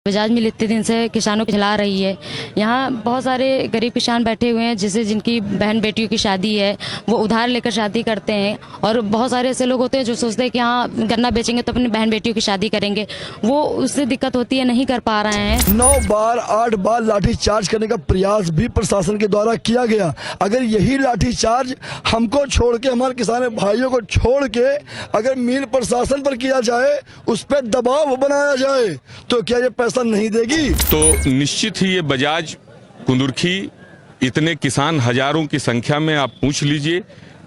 बजाज मिल इतने दिन से किसानों को चला रही है। यहाँ बहुत सारे गरीब किसान बैठे हुए हैं जिससे जिनकी बहन बेटियों की शादी है वो उधार लेकर शादी करते हैं, और बहुत सारे ऐसे लोग होते हैं जो सोचते हैं कि हाँ गन्ना बेचेंगे तो अपनी बहन बेटियों की शादी करेंगे, वो उससे दिक्कत होती है, नहीं कर पा रहे हैं। 9 बार 8 बार लाठी चार्ज करने का प्रयास भी प्रशासन के द्वारा किया गया। अगर यही लाठी चार्ज हमको छोड़ के, हमारे किसान भाइयों को छोड़ के अगर मिल प्रशासन पर किया जाए, उस पर दबाव बनाया जाए, तो क्या ये पैसा नहीं देगी? तो निश्चित ही ये बजाज कुंदुरखी इतने किसान हजारों की संख्या में आप पूछ लीजिए,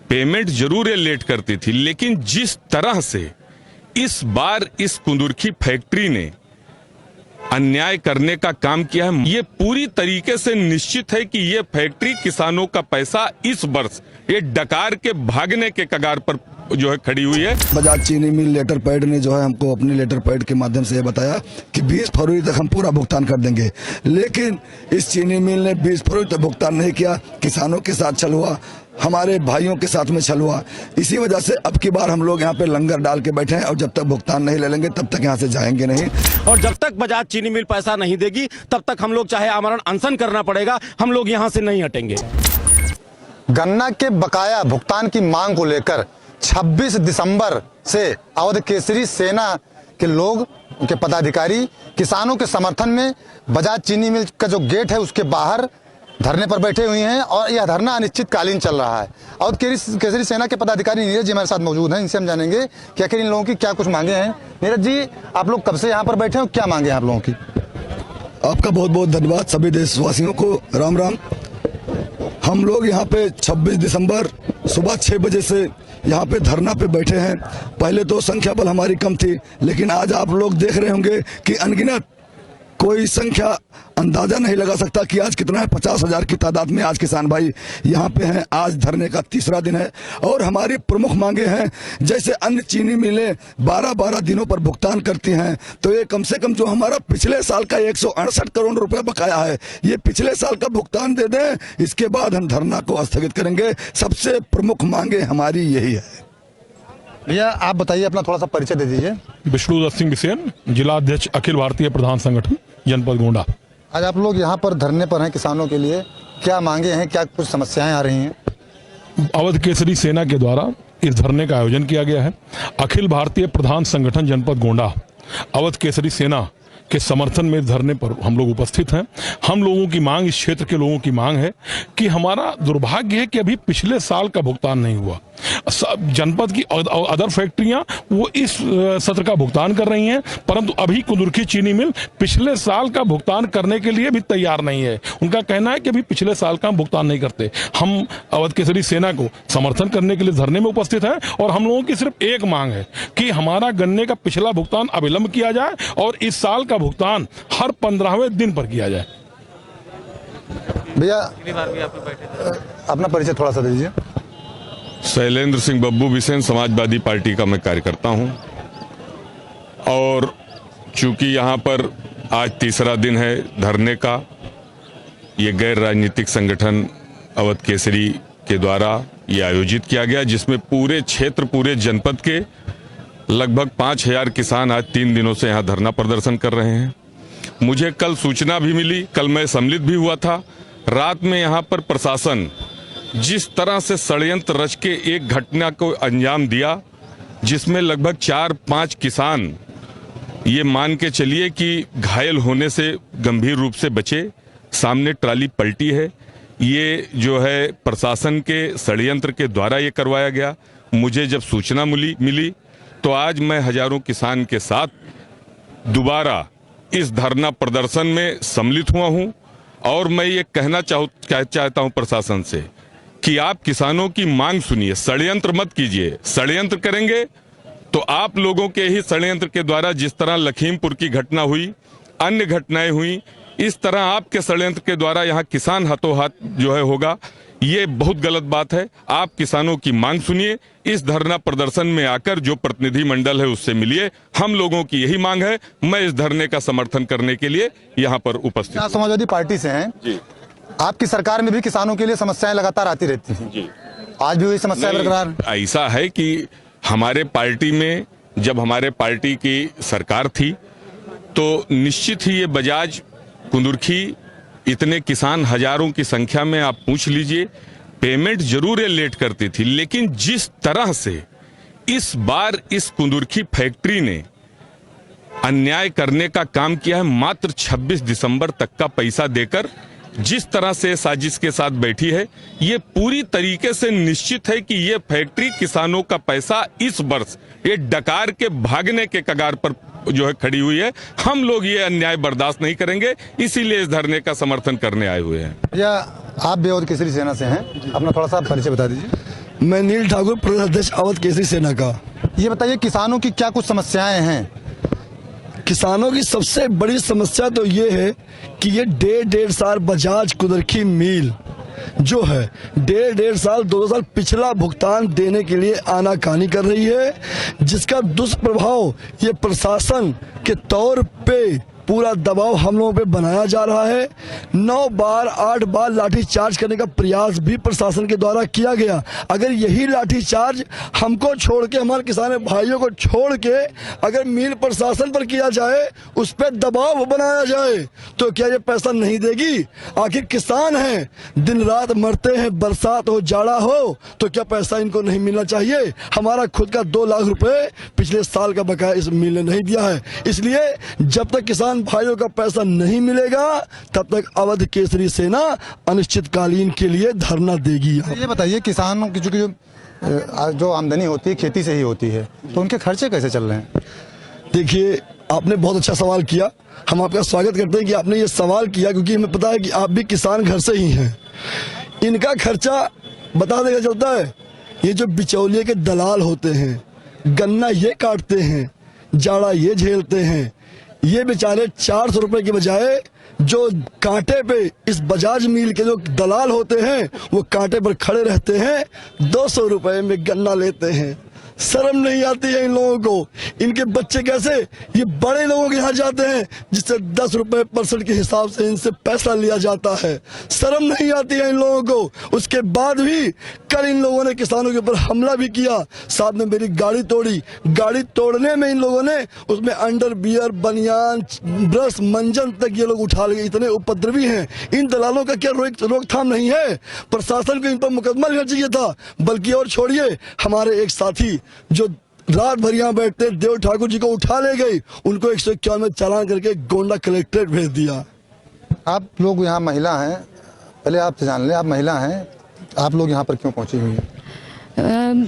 पेमेंट जरूर ये लेट करती थी, लेकिन जिस तरह से इस बार इस कुंदुरखी फैक्ट्री ने अन्याय करने का काम किया है, ये पूरी तरीके से निश्चित है कि ये फैक्ट्री किसानों का पैसा इस वर्ष ये डकार के भागने के कगार पर जो है खड़ी हुई है। बजाज चीनी मिल लेटर पैड ने जो है हमको अपने लेटर पैड के माध्यम से ये बताया कि 20 फरवरी तक हम पूरा भुगतान कर देंगे, लेकिन इस चीनी मिल ने 20 फरवरी तक भुगतान नहीं किया। किसानों के साथ छल हुआ, हमारे भाइयों के साथ में छल हुआ। इसी वजह से अब की बार हम लोग यहाँ पे लंगर डाल के बैठे हैं, और जब तक भुगतान नहीं ले लेंगे तब तक यहाँ से जाएंगे नहीं। और जब तक बजाज चीनी मिल पैसा नहीं देगी तब तक हम लोग चाहे आमरण अनशन करना पड़ेगा, हम लोग यहाँ से नहीं हटेंगे। गन्ना के बकाया भुगतान की मांग को लेकर 26 दिसंबर से अवध केसरी सेना के लोग, उनके पदाधिकारी किसानों के समर्थन में बजाज चीनी मिल का जो गेट है उसके बाहर धरने पर बैठे हुए हैं, और यह धरना अनिश्चितकालीन चल रहा है। अवध केसरी सेना के पदाधिकारी नीरज जी हमारे साथ मौजूद हैं, इनसे हम जानेंगे कि आखिर इन लोगों की क्या कुछ मांगे हैं। नीरज जी, आप लोग कब से यहाँ पर बैठे हैं, क्या मांगे हैं आप लोगों की? आपका बहुत बहुत धन्यवाद। सभी देशवासियों को राम राम। हम लोग यहाँ पे 26 दिसंबर सुबह 6 बजे से यहाँ पे धरना पे बैठे हैं। पहले तो संख्या बल हमारी कम थी, लेकिन आज आप लोग देख रहे होंगे कि अनगिनत, कोई संख्या अंदाजा नहीं लगा सकता कि आज कितना है। 50,000 की तादाद में आज किसान भाई यहाँ पे हैं। आज धरने का तीसरा दिन है, और हमारी प्रमुख मांगे हैं, जैसे अन्य चीनी मिलें 12-12 दिनों पर भुगतान करती हैं, तो ये कम से कम जो हमारा पिछले साल का 168 करोड़ रुपए बकाया है, ये पिछले साल का भुगतान दे दें, इसके बाद हम धरना को स्थगित करेंगे। सबसे प्रमुख मांगे हमारी यही है। भैया आप बताइए, अपना थोड़ा सा परिचय दे दीजिए। विष्णुदत्त सिंह बिसेन, जिला अध्यक्ष अखिल भारतीय प्रधान संगठन जनपद गोंडा। आज आप लोग यहाँ पर धरने पर हैं किसानों के लिए, क्या मांगे हैं, क्या कुछ समस्याएं आ रही हैं? अवध केसरी सेना के द्वारा इस धरने का आयोजन किया गया है। अखिल भारतीय प्रधान संगठन जनपद गोंडा अवध केसरी सेना के समर्थन में धरने पर हम लोग उपस्थित हैं। हम लोगों की मांग, इस क्षेत्र के लोगों की मांग है कि हमारा दुर्भाग्य है कि अभी पिछले साल का भुगतान नहीं हुआ। जनपद की अदर फैक्ट्रियां वो इस सत्र का भुगतान कर रही हैं, परंतु अभी कुंदुरखी चीनी मिल पिछले साल का भुगतान करने के लिए भी तैयार नहीं है। उनका कहना है कि अभी पिछले साल का हम भुगतान नहीं करते। हम अवध केसरी सेना को समर्थन करने के लिए धरने में उपस्थित हैं, और हम लोगों की सिर्फ एक मांग है कि हमारा गन्ने का पिछला भुगतान अविलंब किया जाए, और इस साल का भुगतान हर 15वें दिन पर किया जाए। भैया अपना परिचय थोड़ा सा दीजिए। शैलेंद्र सिंह बब्बू बिसेन, समाजवादी पार्टी का मैं कार्यकर्ता हूं, और चूंकि यहां पर आज तीसरा दिन है धरने का, ये गैर राजनीतिक संगठन अवध केसरी के द्वारा ये आयोजित किया गया, जिसमें पूरे क्षेत्र, पूरे जनपद के लगभग 5,000 किसान आज 3 दिनों से यहां धरना प्रदर्शन कर रहे हैं। मुझे कल सूचना भी मिली, कल मैं सम्मिलित भी हुआ था। रात में यहां पर प्रशासन जिस तरह से षड्यंत्र रच के एक घटना को अंजाम दिया, जिसमें लगभग 4-5 किसान ये मान के चलिए कि घायल होने से गंभीर रूप से बचे, सामने ट्राली पलटी है। ये जो है प्रशासन के षड्यंत्र के द्वारा ये करवाया गया। मुझे जब सूचना मिली तो आज मैं हजारों किसान के साथ दोबारा इस धरना प्रदर्शन में सम्मिलित हुआ हूं, और मैं ये कहना चाहता हूं प्रशासन से कि आप किसानों की मांग सुनिए, षड्यंत्र मत कीजिए। षड्यंत्र करेंगे तो आप लोगों के ही षड्यंत्र के द्वारा, जिस तरह लखीमपुर की घटना हुई, अन्य घटनाएं हुई, इस तरह आपके षड्यंत्र के द्वारा यहाँ किसान हाथों हाथ जो है होगा। ये बहुत गलत बात है। आप किसानों की मांग सुनिए, इस धरना प्रदर्शन में आकर जो प्रतिनिधि मंडल है उससे मिलिए। हम लोगों की यही मांग है। मैं इस धरने का समर्थन करने के लिए यहाँ पर उपस्थित। आप समाजवादी पार्टी से हैं जी। आपकी सरकार में भी किसानों के लिए समस्याएं लगातार आती रहती हैं जी। आज भी वही समस्या बरकरार? ऐसा है कि हमारे पार्टी में, जब हमारे पार्टी की सरकार थी तो निश्चित ही ये बजाज कुंदुरखी इतने किसान हजारों की संख्या में आप पूछ लीजिए, पेमेंट जरूर ये लेट करती थी, लेकिन जिस तरह से इस बार इस कुंदुरखी फैक्ट्री ने अन्याय करने का काम किया है, मात्र 26 दिसंबर तक का पैसा देकर जिस तरह से साजिश के साथ बैठी है, ये पूरी तरीके से निश्चित है कि ये फैक्ट्री किसानों का पैसा इस वर्ष ये डकार के भागने के कगार पर जो है खड़ी हुई है। हम लोग ये अन्याय बर्दाश्त नहीं करेंगे, इसीलिए इस धरने का समर्थन करने आए हुए हैं। भैया आप भी अवध केसरी सेना से हैं, अपना थोड़ा सा परिचय बता दीजिए। मैं नील ठाकुर, प्रदेश अध्यक्ष अवध केसरी सेना का। ये बताइए किसानों की क्या कुछ समस्याएं हैं? किसानों की सबसे बड़ी समस्या तो ये है कि ये डेढ़ साल बजाज कुंदुरखी मिल जो है डेढ़ साल 2 साल पिछला भुगतान देने के लिए आनाकानी कर रही है, जिसका दुष्प्रभाव ये प्रशासन के तौर पे पूरा दबाव हम लोगों पे बनाया जा रहा है। 9 बार 8 बार लाठी चार्ज करने का प्रयास भी प्रशासन के द्वारा किया गया। अगर यही लाठी चार्ज हमको छोड़ के, हमारे किसान भाइयों को छोड़ के अगर मिल प्रशासन पर किया जाए, उस पर दबाव बनाया जाए, तो क्या ये पैसा नहीं देगी? आखिर किसान हैं, दिन रात मरते हैं, बरसात हो जाड़ा हो, तो क्या पैसा इनको नहीं मिलना चाहिए? हमारा खुद का 2 लाख रुपए पिछले साल का बकाया इस मिल ने नहीं दिया है। इसलिए जब तक किसान भाइयों का पैसा नहीं मिलेगा, तब तक अवध केसरी सेना अनिश्चितकालीन के लिए धरना देगी। ये बताइए किसानों की जो आमदनी होती है खेती से ही होती है, तो उनके खर्चे कैसे चल रहे हैं? देखिए, आपने बहुत अच्छा सवाल किया। हम आपका स्वागत करते हैं कि आपने ये सवाल किया, क्योंकि हमें पता है कि आप भी किसान घर से ही हैं। इनका खर्चा बता देगा चलता है। ये जो बिचौलिए के दलाल होते हैं, गन्ना ये काटते हैं, जाड़ा ये झेलते हैं, ये बेचारे 400 रुपए की बजाय जो कांटे पे इस बजाज मिल के जो दलाल होते हैं, वो कांटे पर खड़े रहते हैं, 200 रुपए में गन्ना लेते हैं। शर्म नहीं आती है इन लोगों को। इनके बच्चे कैसे ये बड़े लोगों के यहाँ जाते हैं, जिससे 10 रुपए % के हिसाब से इनसे पैसा लिया जाता है। शर्म नहीं आती है इन लोगों को। उसके बाद भी कल इन लोगों ने किसानों के ऊपर हमला भी किया, साथ में मेरी गाड़ी तोड़ी। गाड़ी तोड़ने में इन लोगों ने उसमें अंडरवियर, बनियान, ब्रश, मंजन तक ये लोग उठा लिए। इतने उपद्रवी हैं। इन दलालों का क्या रोकथाम नहीं है? प्रशासन को इन पर मुकदमा लेना चाहिए था। बल्कि और छोड़िए, हमारे एक साथी जो रात भर यहाँ बैठते देव ठाकुर जी को उठा ले गई, उनको 151 में चालान करके गोंडा कलेक्ट्रेट भेज दिया। आप लोग यहाँ महिला हैं, पहले आपसे जान लें, आप महिला हैं, आप लोग यहाँ पर क्यों पहुंची हुई हैं?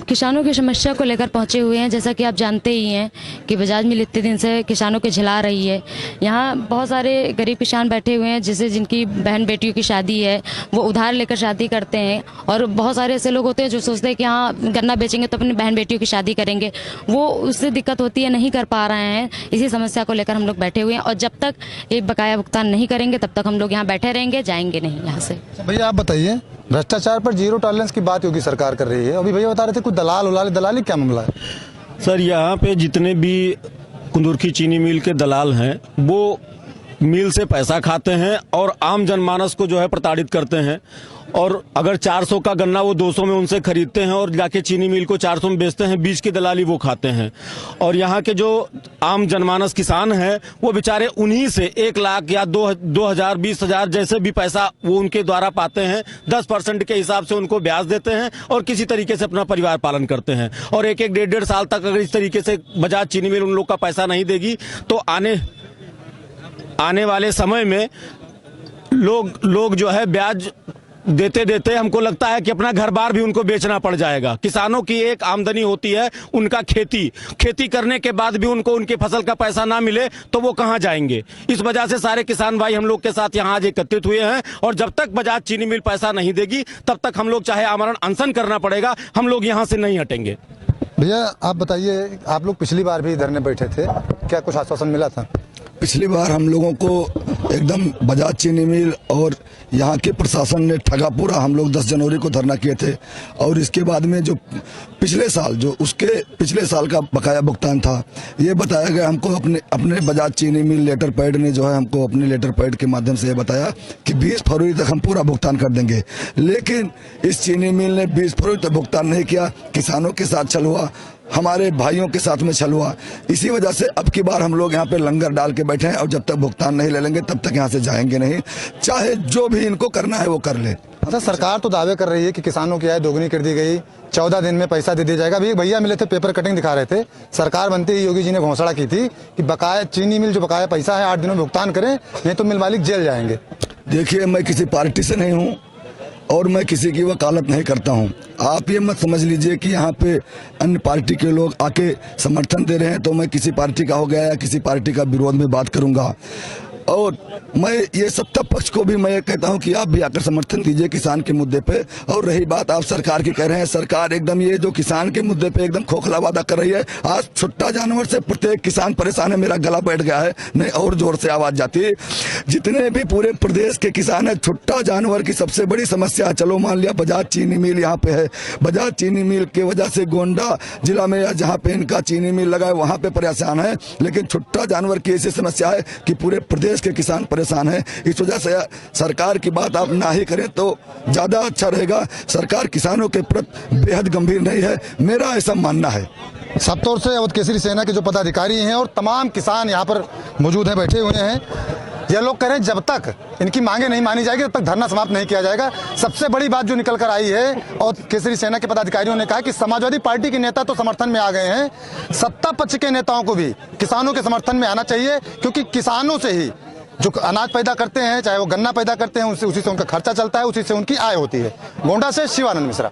किसानों की समस्या को लेकर पहुंचे हुए हैं। जैसा कि आप जानते ही हैं कि बजाज मिल इतने दिन से किसानों को झिला रही है। यहाँ बहुत सारे गरीब किसान बैठे हुए हैं, जिससे जिनकी बहन बेटियों की शादी है, वो उधार लेकर शादी करते हैं। और बहुत सारे ऐसे लोग होते हैं जो सोचते हैं कि हाँ, गन्ना बेचेंगे तो अपनी बहन बेटियों की शादी करेंगे, वो उससे दिक्कत होती है, नहीं कर पा रहे हैं। इसी समस्या को लेकर हम लोग बैठे हुए हैं, और जब तक ये बकाया भुगतान नहीं करेंगे, तब तक हम लोग यहाँ बैठे रहेंगे, जाएंगे नहीं यहाँ से। भैया आप बताइए, भ्रष्टाचार पर 0 टॉलरेंस की बात योगी सरकार कर रही है। अभी भैया बता रहे थे कुछ दलाली क्या मामला है? सर, यहाँ पे जितने भी कुंदुरखी चीनी मिल के दलाल हैं, वो मिल से पैसा खाते हैं और आम जनमानस को जो है प्रताड़ित करते हैं। और अगर 400 का गन्ना वो 200 में उनसे खरीदते हैं और जाके चीनी मिल को 400 में बेचते हैं, बीच की दलाली वो खाते हैं। और यहाँ के जो आम जनमानस किसान हैं, वो बेचारे उन्हीं से 1 लाख या 2,000 20,000 जैसे भी पैसा वो उनके द्वारा पाते हैं, 10% के हिसाब से उनको ब्याज देते हैं और किसी तरीके से अपना परिवार पालन करते हैं। और 1-1 डेढ़ साल तक अगर इस तरीके से बजाज चीनी मिल उन लोग का पैसा नहीं देगी, तो आने वाले समय में लोग जो है ब्याज देते देते हमको लगता है कि अपना घर बार भी उनको बेचना पड़ जाएगा। किसानों की एक आमदनी होती है, उनका खेती करने के बाद भी उनको उनके फसल का पैसा ना मिले तो वो कहां जाएंगे? इस वजह से सारे किसान भाई हम लोग के साथ यहाँ आज एकत्रित हुए हैं। और जब तक बजाज चीनी मिल पैसा नहीं देगी, तब तक हम लोग चाहे आमरण अनशन करना पड़ेगा, हम लोग यहाँ से नहीं हटेंगे। भैया आप बताइए, आप लोग पिछली बार भी धरने बैठे थे, क्या कुछ आश्वासन मिला था? पिछली बार हम लोगों को एकदम बजाज चीनी मिल और यहाँ के प्रशासन ने ठगा पूरा। हम लोग 10 जनवरी को धरना किए थे, और इसके बाद में जो पिछले साल का बकाया भुगतान था, ये बताया गया हमको। अपने बजाज चीनी मिल लेटर पैड ने जो है हमको अपने लेटर पैड के माध्यम से ये बताया कि 20 फरवरी तक हम पूरा भुगतान कर देंगे। लेकिन इस चीनी मिल ने 20 फरवरी तक भुगतान नहीं किया, किसानों के साथ छल हुआ। हमारे भाइयों के साथ में छल हुआ। इसी वजह से अब की बार हम लोग यहाँ पे लंगर डाल के बैठे हैं और जब तक भुगतान नहीं ले लेंगे तब तक यहाँ से जाएंगे नहीं, चाहे जो भी इनको करना है वो कर ले। अच्छा, सरकार तो दावे कर रही है कि किसानों की आय दोगुनी कर दी गई, 14 दिन में पैसा दे दिया जाएगा। अभी एक भैया मिले थे, पेपर कटिंग दिखा रहे थे, सरकार बनते ही योगी जी ने घोषणा की थी कि बकाया चीनी मिल जो बकाया पैसा है 8 दिनों में भुगतान करें, नहीं तो मिल मालिक जेल जाएंगे। देखिए, मैं किसी पार्टी से नहीं हूँ और मैं किसी की वकालत नहीं करता हूँ। आप ये मत समझ लीजिए कि यहाँ पे अन्य पार्टी के लोग आके समर्थन दे रहे हैं तो मैं किसी पार्टी का हो गया या किसी पार्टी का विरोध में बात करूंगा। और मैं ये सत्ता पक्ष को भी मैं ये कहता हूँ कि आप भी आकर समर्थन दीजिए किसान के मुद्दे पे। और रही बात आप सरकार की कह रहे हैं, सरकार एकदम ये जो किसान के मुद्दे पे एकदम खोखला वादा कर रही है। आज छुट्टा जानवर से प्रत्येक किसान परेशान है, मेरा गला बैठ गया है, नहीं और जोर से आवाज जाती है। जितने भी पूरे प्रदेश के किसान है, छुट्टा जानवर की सबसे बड़ी समस्या। चलो मान लिया बजाज चीनी मिल यहाँ पे है, बजाज चीनी मिल की वजह से गोंडा जिला में या जहाँ पे इनका चीनी मिल लगा है वहाँ पे परेशान है, लेकिन छुट्टा जानवर की ऐसी समस्या है कि पूरे प्रदेश के किसान परेशान हैं। इस वजह से सरकार की बात आप ना ही करें तो ज्यादा अच्छा रहेगा। सरकार किसानों के प्रति बेहद गंभीर नहीं है, मेरा ऐसा मानना है। सब तौर से अवध केसरी सेना के जो पदाधिकारी हैं और तमाम किसान यहाँ पर मौजूद हैं, बैठे हुए हैं। ये लोग कह रहे हैं जब तक इनकी मांगे नहीं मानी जाएगी तब तक धरना समाप्त नहीं किया जाएगा। सबसे बड़ी बात जो निकल कर आई है और केसरी सेना के पदाधिकारियों ने कहा कि समाजवादी पार्टी के नेता तो समर्थन में आ गए हैं, सत्ता पक्ष के नेताओं को भी किसानों के समर्थन में आना चाहिए, क्योंकि किसानों से ही जो अनाज पैदा करते हैं, चाहे वो गन्ना पैदा करते हैं, उसी से उनका खर्चा चलता है, उसी से उनकी आय होती है। गोंडा से शिवानंद मिश्रा।